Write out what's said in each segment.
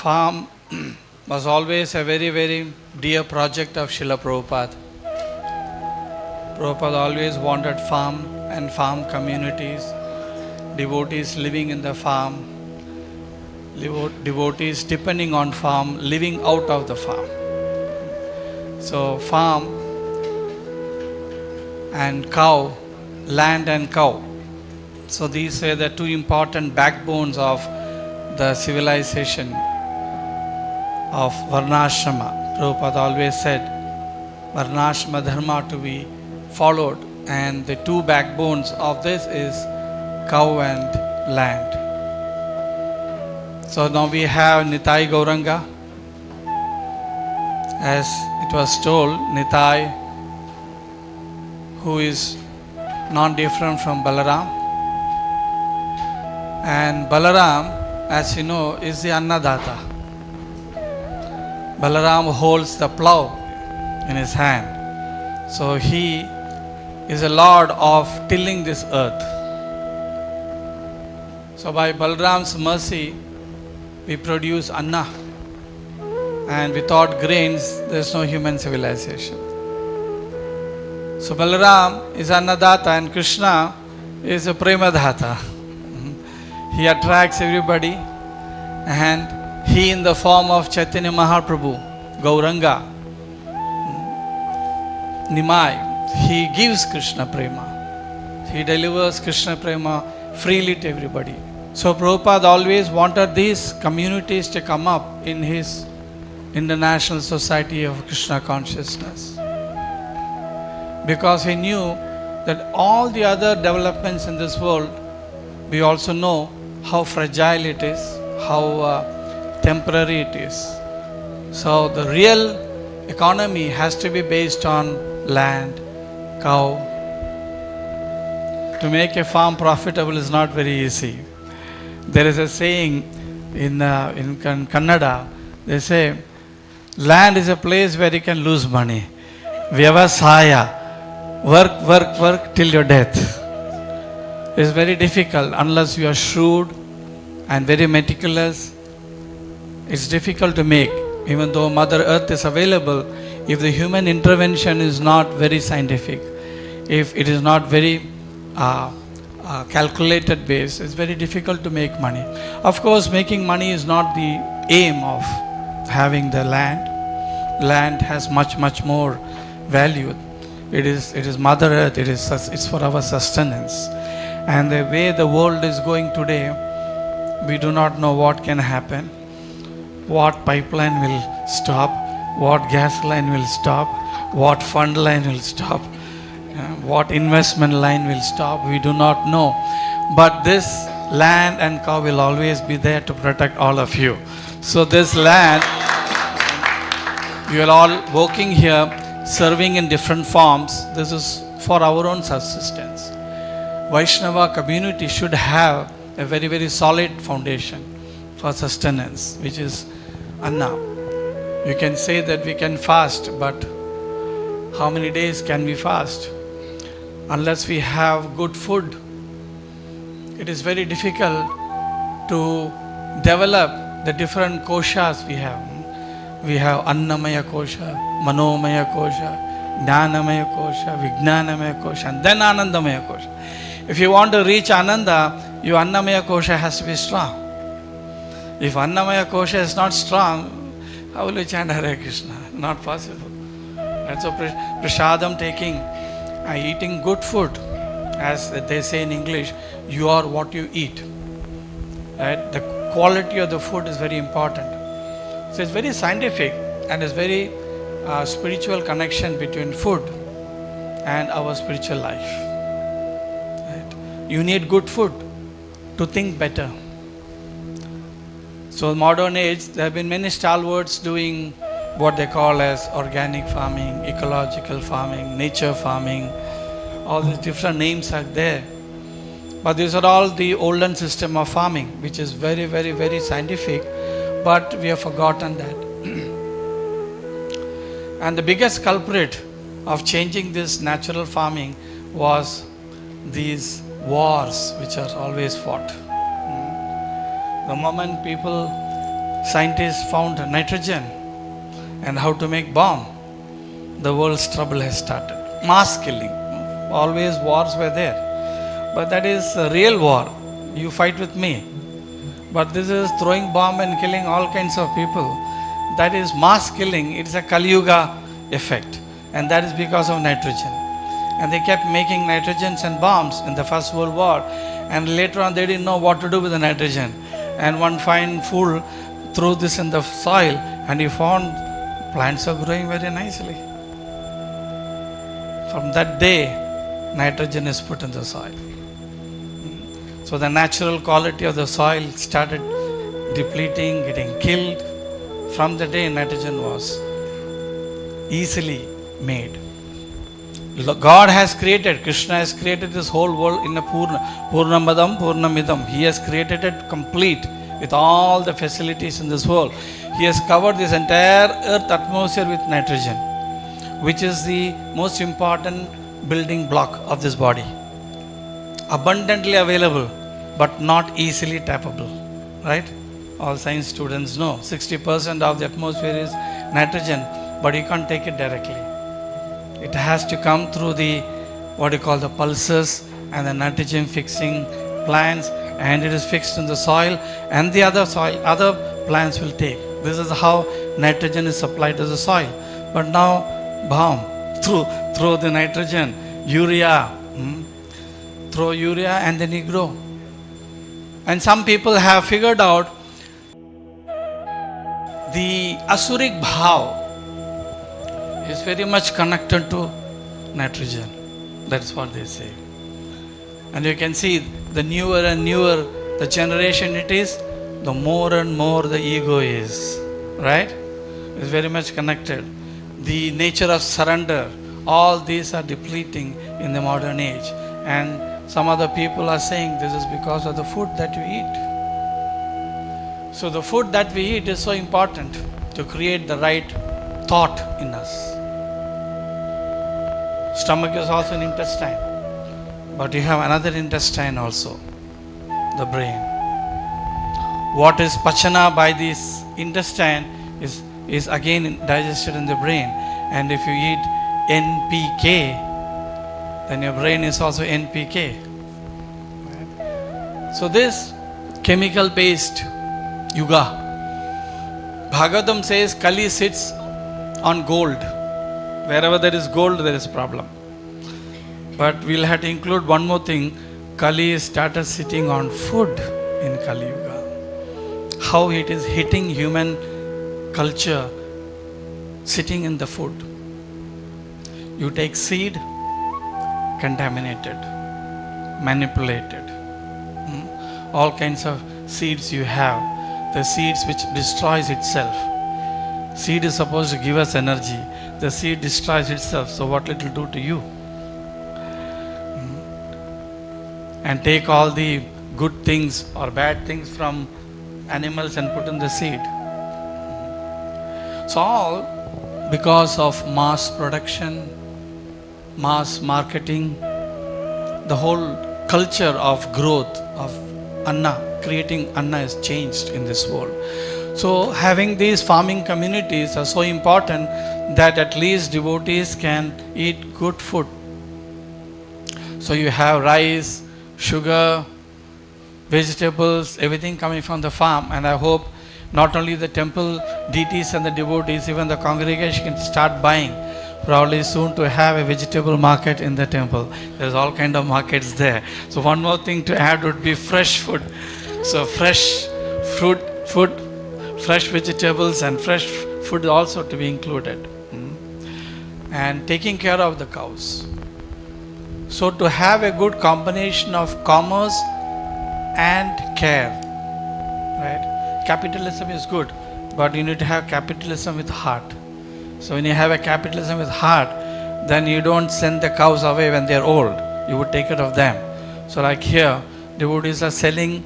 farm was always a very, very dear project of Srila Prabhupada. Prabhupada always wanted farm and farm communities, devotees living in the farm, devotees depending on farm, living out of the farm. So farm and cow, land and cow. So these are the two important backbones of the civilization of Varnashrama. Prabhupada always said Varnashrama Dharma to be followed, and the two backbones of this is cow and land. So now we have Nitai Gauranga. As it was told, Nitai, who is not different from Balaram. And Balaram, as you know, is the Annadata. Balaram holds the plough in his hand. So he is a lord of tilling this earth. So by Balaram's mercy, we produce Anna. And without grains, there is no human civilization. So Balaram is Annadata and Krishna is a Premadhata. He attracts everybody, and he in the form of Chaitanya Mahaprabhu, Gauranga, Nimai, he gives Krishna Prema. He delivers Krishna Prema freely to everybody. So Prabhupada always wanted these communities to come up in his International Society of Krishna Consciousness, because he knew that all the other developments in this world, we also know how fragile it is, how temporary it is. So the real economy has to be based on land, cow. To make a farm profitable is not very easy. There is a saying in Kannada, they say, land is a place where you can lose money. Vyavasaya, work till your death. It's very difficult unless you are shrewd and very meticulous. It's difficult to make. Even though Mother Earth is available, if the human intervention is not very scientific, if it is not very calculated base, it's very difficult to make money. Of course, making money is not the aim of having the land. Land has much more value. It is Mother Earth. It's for our sustenance. And the way the world is going today, we do not know what can happen. What pipeline will stop, what gas line will stop, what fund line will stop, what investment line will stop, we do not know. But this land and cow will always be there to protect all of you. So this land, you are all working here, serving in different forms. This is for our own subsistence. Vaishnava community should have a very, very solid foundation for sustenance, which is Anna. You can say that we can fast, but how many days can we fast? Unless we have good food, it is very difficult to develop the different koshas we have. We have Annamaya kosha, Manomaya kosha, Jnanamaya kosha, Vijnanamaya kosha, and then Anandamaya kosha. If you want to reach Ananda, your Annamaya kosha has to be strong. If Annamaya kosha is not strong, how will you chant Hare Krishna? Not possible. And so prasadam taking, eating good food, as they say in English, you are what you eat. Right? The quality of the food is very important. So it's very scientific, and it's very spiritual connection between food and our spiritual life. You need good food to think better. So modern age, there have been many stalwarts doing what they call as organic farming, ecological farming, nature farming. All these different names are there. But these are all the olden system of farming, which is very, very, very scientific, but we have forgotten that. And the biggest culprit of changing this natural farming was these wars which are always fought. The moment people scientists found nitrogen and how to make bomb, the world's trouble has started. Mass killing. Always wars were there. But that is a real war. You fight with me. But this is throwing bomb and killing all kinds of people. That is mass killing. It's a Kali Yuga effect. And that is because of nitrogen. And they kept making nitrogens and bombs in the First World War. And later on they didn't know what to do with the nitrogen. And one fine fool threw this in the soil and he found plants are growing very nicely. From that day, nitrogen is put in the soil. So the natural quality of the soil started depleting, getting killed. From the day nitrogen was easily made. God has created, Krishna has created this whole world in a Purnamadam, Purnamidam. He has created it complete with all the facilities in this world. He has covered this entire earth atmosphere with nitrogen, which is the most important building block of this body. Abundantly available, but not easily tappable. Right? All science students know 60% of the atmosphere is nitrogen, but you can't take it directly. It has to come through the what you call the pulses and the nitrogen fixing plants, and it is fixed in the soil, and the other plants will take. This is how nitrogen is supplied to the soil. But now bomb through the nitrogen, urea, throw urea and then you grow. And some people have figured out the Asurik Bhav is very much connected to nitrogen. That's what they say. And you can see the newer and newer the generation it is, the more and more the ego is. Right? It's very much connected. The nature of surrender, all these are depleting in the modern age. And some other people are saying this is because of the food that you eat. So the food that we eat is so important to create the right thought in us. Stomach is also an intestine, but you have another intestine also, the brain. What is pachana by this intestine is again digested in the brain. And if you eat NPK, then your brain is also NPK. So this chemical based yuga, Bhagavatam says Kali sits on gold. Wherever there is gold, there is problem. But we'll have to include one more thing. Kali started sitting on food in Kali Yuga. How it is hitting human culture, sitting in the food. You take seed, contaminated, manipulated. All kinds of seeds you have. The seeds which destroys itself. Seed is supposed to give us energy. The seed destroys itself, so what it will do to you? And take all the good things or bad things from animals and put in the seed. So all because of mass production, mass marketing, the whole culture of growth of Anna, creating Anna is changed in this world. So having these farming communities are so important that at least devotees can eat good food. So you have rice, sugar, vegetables, everything coming from the farm. And I hope not only the temple deities and the devotees, even the congregation can start buying. Probably soon to have a vegetable market in the temple. There's all kind of markets there. So one more thing to add would be fresh food. So fresh food, fresh vegetables and fresh food also to be included. And taking care of the cows. So to have a good combination of commerce and care, right? Capitalism is good, but you need to have capitalism with heart. So when you have a capitalism with heart, then you don't send the cows away when they're old. You would take care of them. So like here, devotees are selling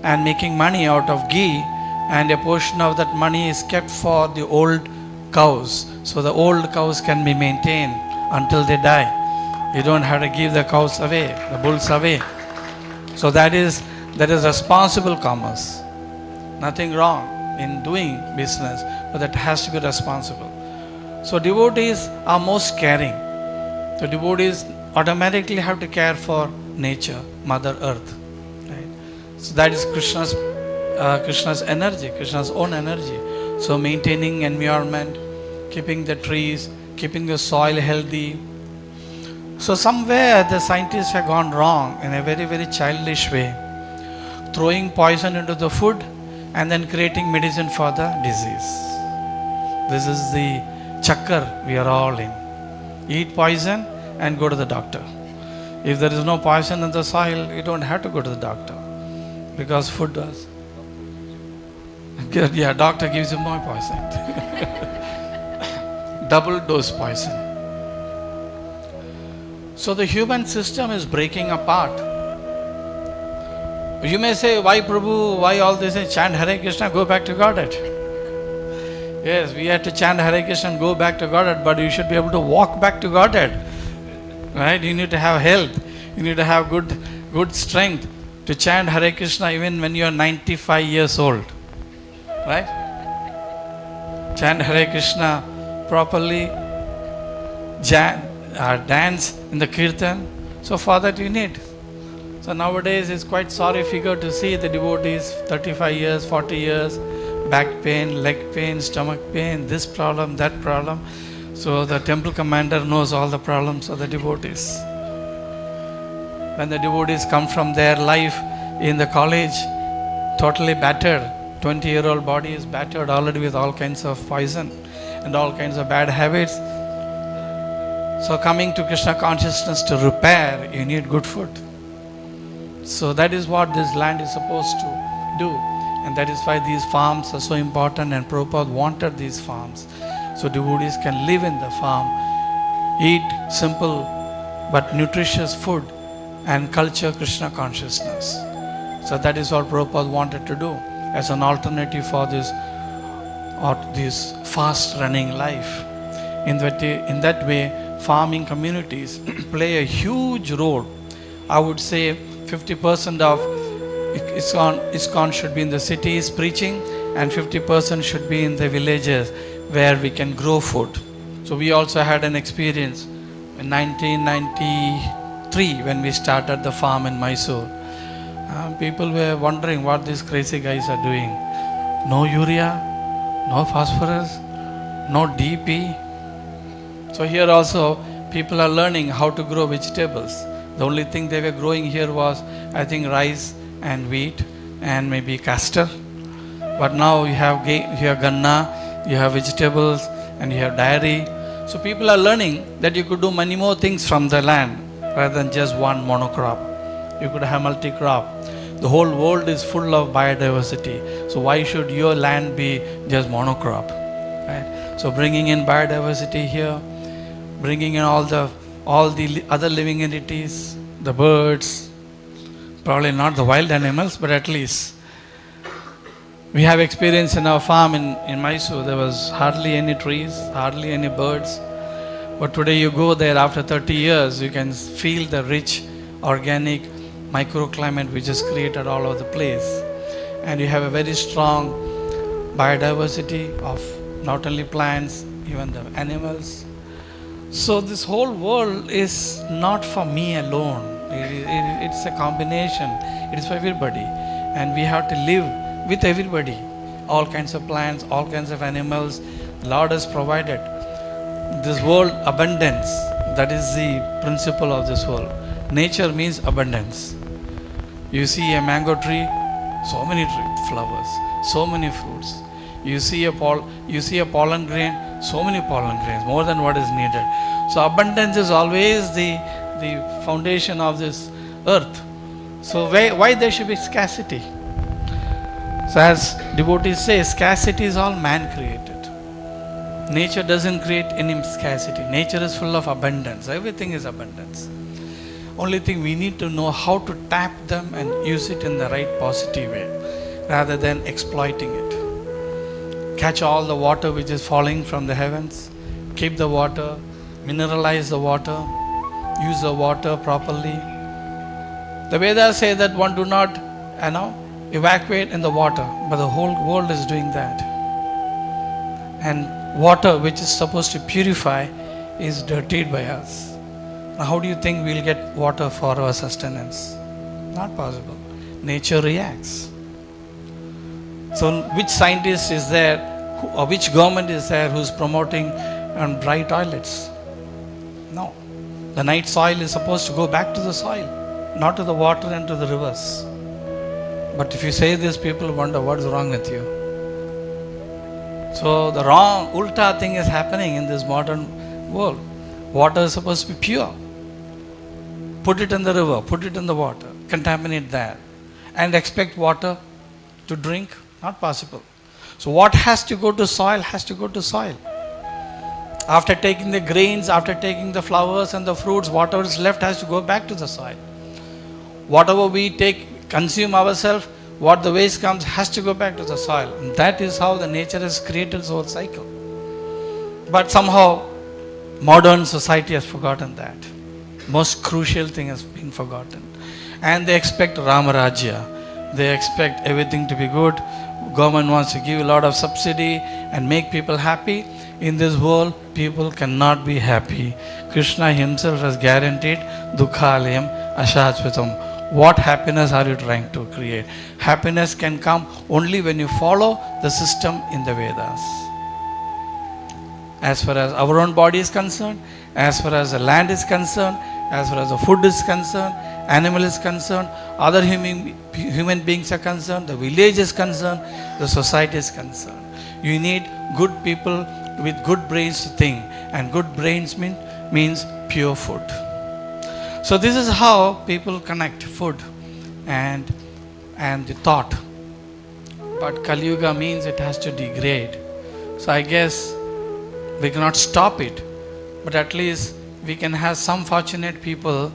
and making money out of ghee, and a portion of that money is kept for the old cows. So the old cows can be maintained until they die. You don't have to give the cows away, the bulls away. So that is responsible commerce. Nothing wrong. in doing business, but that has to be responsible. So devotees are most caring. The devotees automatically have to care for nature, Mother Earth. Right? So that is Krishna's energy, Krishna's own energy. So maintaining environment, keeping the trees, keeping the soil healthy. So somewhere the scientists have gone wrong in a very, very childish way, throwing poison into the food and then creating medicine for the disease. This is the chakkar we are all in. Eat poison and go to the doctor. If there is no poison in the soil, you don't have to go to the doctor, because food does. Yeah, doctor gives you more poison. Double dose poison. So the human system is breaking apart. You may say, why Prabhu, why all this? Chant Hare Krishna, go back to Godhead. Yes, we have to chant Hare Krishna and go back to Godhead, but you should be able to walk back to Godhead. Right? You need to have health. You need to have good strength to chant Hare Krishna even when you are 95 years old. Right? Chant Hare Krishna properly, dance in the kirtan. So for that you need. So nowadays it's quite sorry figure to see the devotees 35 years, 40 years, back pain, leg pain, stomach pain, this problem, that problem. So the temple commander knows all the problems of the devotees. When the devotees come from their life in the college, totally battered, 20-year-old body is battered already with all kinds of poison and all kinds of bad habits. So coming to Krishna consciousness to repair, you need good food. So that is what this land is supposed to do. And that is why these farms are so important, and Prabhupada wanted these farms. So devotees can live in the farm, eat simple but nutritious food and culture Krishna consciousness. So that is what Prabhupada wanted to do as an alternative for this fast running life. In that way, farming communities play a huge role. I would say 50% of ISKCON should be in the cities preaching, and 50% should be in the villages where we can grow food. So we also had an experience in 1993 when we started the farm in Mysore. People were wondering what these crazy guys are doing. No urea, no phosphorus, no DP. So here also people are learning how to grow vegetables. The only thing they were growing here was, I think, rice and wheat and maybe castor. But now you have ganna, you have vegetables, and you have dairy. So people are learning that you could do many more things from the land rather than just one monocrop. You could have multi-crop. The whole world is full of biodiversity. So why should your land be just monocrop? Right? So bringing in biodiversity here, bringing in all the other living entities, the birds, probably not the wild animals, but at least. We have experience in our farm in Mysore. There was hardly any trees, hardly any birds. But today you go there after 30 years, you can feel the rich, organic microclimate which is created all over the place. And you have a very strong biodiversity of not only plants, even the animals. So this whole world is not for me alone. It's a combination. It is for everybody. And we have to live with everybody. All kinds of plants, all kinds of animals. Lord has provided. This world abundance. That is the principle of this world. Nature means abundance. You see a mango tree, so many flowers, so many fruits. You see a pollen grain, so many pollen grains, more than what is needed. So abundance is always the foundation of this earth. So why there should be scarcity? So as devotees say, scarcity is all man created. Nature doesn't create any scarcity. Nature is full of abundance. Everything is abundance. Only thing we need to know how to tap them and use it in the right positive way, rather than exploiting it. Catch all the water which is falling from the heavens, keep the water, mineralize the water, use the water properly. The Vedas say that one do not, evacuate in the water, but the whole world is doing that. And water, which is supposed to purify, is dirtied by us. Now, how do you think we'll get water for our sustenance? Not possible. Nature reacts. So, which scientist is there, or which government is there who's promoting dry toilets? No. The night soil is supposed to go back to the soil, not to the water and to the rivers. But if you say this, people wonder what is wrong with you. So the wrong, ulta thing is happening in this modern world. Water is supposed to be pure. Put it in the river, put it in the water, contaminate that, and expect water to drink? Not possible. So what has to go to soil has to go to soil. After taking the grains, after taking the flowers and the fruits, whatever is left has to go back to the soil. Whatever we consume ourselves, what the waste comes has to go back to the soil. And that is how the nature has created its whole cycle. But somehow, modern society has forgotten that. Most crucial thing has been forgotten. And they expect Ramarajya. They expect everything to be good. Government wants to give a lot of subsidy and make people happy. In this world, people cannot be happy. Krishna himself has guaranteed Dukhalayam Ashachvatam. What happiness are you trying to create? Happiness can come only when you follow the system in the Vedas. As far as our own body is concerned, as far as the land is concerned, as far as the food is concerned, animal is concerned, other human beings are concerned, the village is concerned, the society is concerned. You need good people with good brains to think, and good brains means pure food. So this is how people connect food and the thought. But Kali Yuga means it has to degrade. So I guess we cannot stop it, but at least we can have some fortunate people,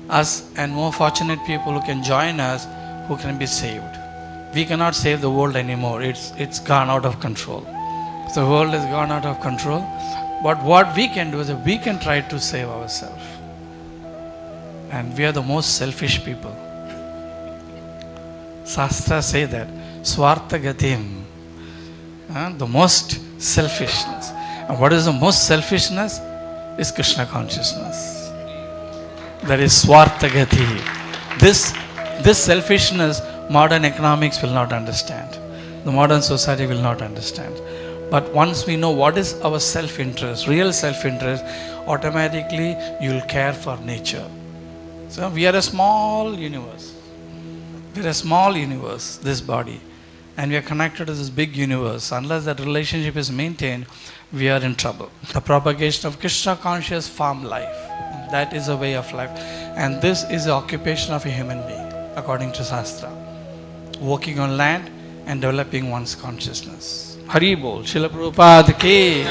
us and more fortunate people who can join us, who can be saved. We cannot save the world anymore. It's gone out of control. The world has gone out of control. But what we can do is that we can try to save ourselves. And we are the most selfish people. Shastra say that Swartha Gatim, the most selfishness. And what is the most selfishness? Is Krishna consciousness. That is Swartha Gati. This selfishness, modern economics will not understand. The modern society will not understand. But once we know what is our self-interest, real self-interest, automatically you will care for nature. So we are a small universe. We are a small universe, this body. And we are connected to this big universe. Unless that relationship is maintained, we are in trouble. The propagation of Krishna conscious farm life. That is a way of life. And this is the occupation of a human being, according to Shastra. Working on land and developing one's consciousness. Hari Bol, Srila Prabhupada ki.